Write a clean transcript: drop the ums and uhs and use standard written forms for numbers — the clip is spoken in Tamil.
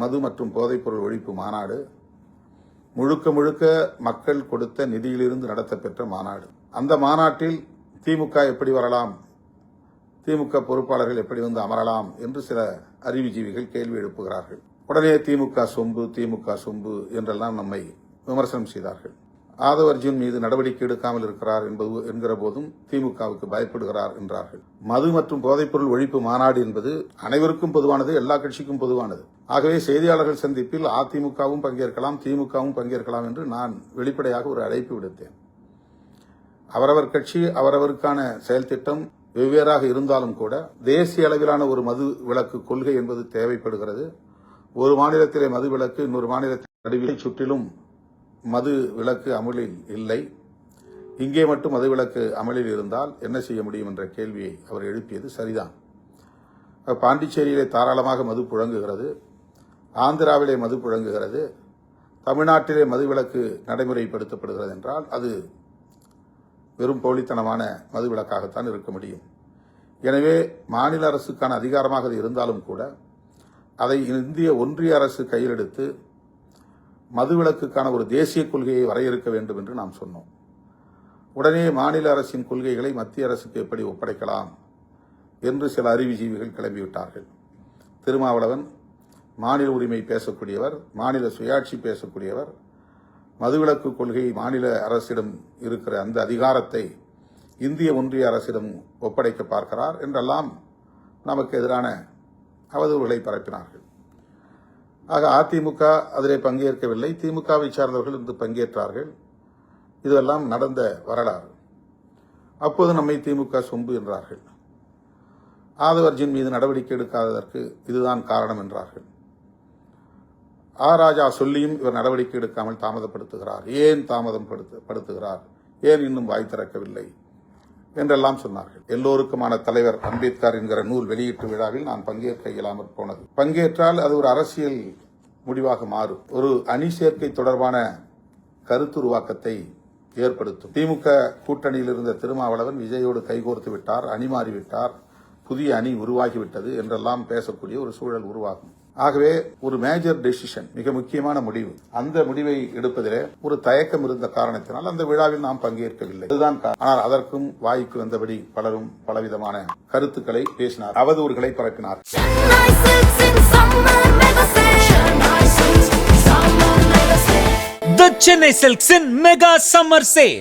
மது மற்றும் போதைப்பொருள் ஒழிப்பு மாநாடு முழுக்க முழுக்க மக்கள் கொடுத்த நிதியிலிருந்து நடத்தப்பெற்ற மாநாடு. அந்த மாநாட்டில் திமுக எப்படி வரலாம், திமுக பொறுப்பாளர்கள் எப்படி வந்து அமரலாம் என்று சில அறிவுஜீவிகள் கேள்வி எழுப்புகிறார்கள். உடனே திமுக சொம்பு என்றெல்லாம் நம்மை விமர்சனம் செய்தார்கள். ஆதவ் அர்ஜுன் மீது நடவடிக்கை எடுக்காமல் இருக்கிறார் என்கிற போதும் திமுகவுக்கு பயப்படுகிறார் என்றார்கள். மது மற்றும் போதைப்பொருள் ஒழிப்பு மாநாடு என்பது அனைவருக்கும் பொதுவானது, எல்லா கட்சிக்கும் பொதுவானது. ஆகவே செய்தியாளர்கள் சந்திப்பில் அதிமுகவும் பங்கேற்கலாம், திமுகவும் பங்கேற்கலாம் என்று நான் வெளிப்படையாக ஒரு அழைப்பு விடுத்தேன். அவரவர் கட்சி அவரவருக்கான செயல் திட்டம் வெவ்வேறாக இருந்தாலும் கூட தேசிய அளவிலான ஒரு மது விலக்கு கொள்கை என்பது தேவைப்படுகிறது. ஒரு மாநிலத்திலே மது விலக்கு, இன்னொரு மாநிலத்தின் நடுவிலை சுற்றிலும் மது விலக்கு அமலில் இல்லை. இங்கே மட்டும் மது விலக்கு அமலில் இருந்தால் என்ன செய்ய முடியும் என்ற கேள்வியை அவர் எழுப்பியது சரிதான். பாண்டிச்சேரியிலே தாராளமாக மது புழங்குகிறது, ஆந்திராவிலே மது புழங்குகிறது, தமிழ்நாட்டிலே மது விலக்கு நடைமுறைப்படுத்தப்படுகிறது என்றால் அது வெறும் போலித்தனமான மது விலக்காகத்தான் இருக்க முடியும். எனவே மாநில அரசுக்கான அதிகாரமாக அது இருந்தாலும் கூட அதை இந்திய ஒன்றிய அரசு கையில் எடுத்து மதுவிலக்குக்கான ஒரு தேசிய கொள்கையை வரையறுக்க வேண்டும் என்று நாம் சொன்னோம். உடனே மாநில அரசின் கொள்கைகளை மத்திய அரசுக்கு எப்படி ஒப்படைக்கலாம் என்று சில அறிவுஜீவிகள் கிளம்பிவிட்டார்கள். திருமாவளவன் மாநில உரிமை பேசக்கூடியவர், மாநில சுயாட்சி பேசக்கூடியவர், மதுவிலக்கு கொள்கை மாநில அரசிடம் இருக்கிற அந்த அதிகாரத்தை இந்திய ஒன்றிய அரசிடம் ஒப்படைக்க பார்க்கிறார் என்றெல்லாம் நமக்கு எதிரான அவதூறுகளை பரப்பினார்கள். ஆக அதிமுக அதிலே பங்கேற்கவில்லை, திமுகவை சார்ந்தவர்கள் இன்று பங்கேற்றார்கள். இதுவெல்லாம் நடந்த வரலாறு. அப்போது நம்மை திமுக சொம்பு என்றார்கள். ஆதவ் அர்ஜுன் மீது நடவடிக்கை எடுக்காததற்கு இதுதான் காரணம் என்றார்கள். ராஜா சொல்லியும் இவர் நடவடிக்கை எடுக்காமல் தாமதப்படுத்துகிறார், ஏன் தாமதம் படுத்துகிறார், ஏன் இன்னும் வாய் திறக்கவில்லை என்றெல்லாம் சொன்னார்கள். எல்லோருக்குமான தலைவர் அம்பேத்கர் என்கிற நூல் வெளியீட்டு விழாவில் நான் பங்கேற்க இயலாமற் போனது. பங்கேற்றால் அது ஒரு அரசியல் முடிவாக மாறும், ஒரு அணி சேர்க்கை தொடர்பான கருத்துருவாக்கத்தை ஏற்படுத்தும். திமுக கூட்டணியில் இருந்த திருமாவளவன் விஜயோடு கைகோர்த்து விட்டார், அணி மாறிவிட்டார், புதிய அணி உருவாகிவிட்டது என்றெல்லாம் பேசக்கூடிய ஒரு சூழல் உருவாகும். ஆகவே ஒரு மேஜர் டெசிஷன், மிக முக்கியமான முடிவு, அந்த முடிவை எடுப்பதிலே ஒரு தயக்கம் இருந்த காரணத்தினால் அந்த விழாவில் நாம் பங்கேற்கவில்லை. அதுதான். ஆனால் அதற்கும் வாய்க்கு வந்தபடி பலரும் பலவிதமான கருத்துக்களை பேசினார், அவதூறுகளை பரப்பினார். The Chennai Silks in Mega Summer Sale.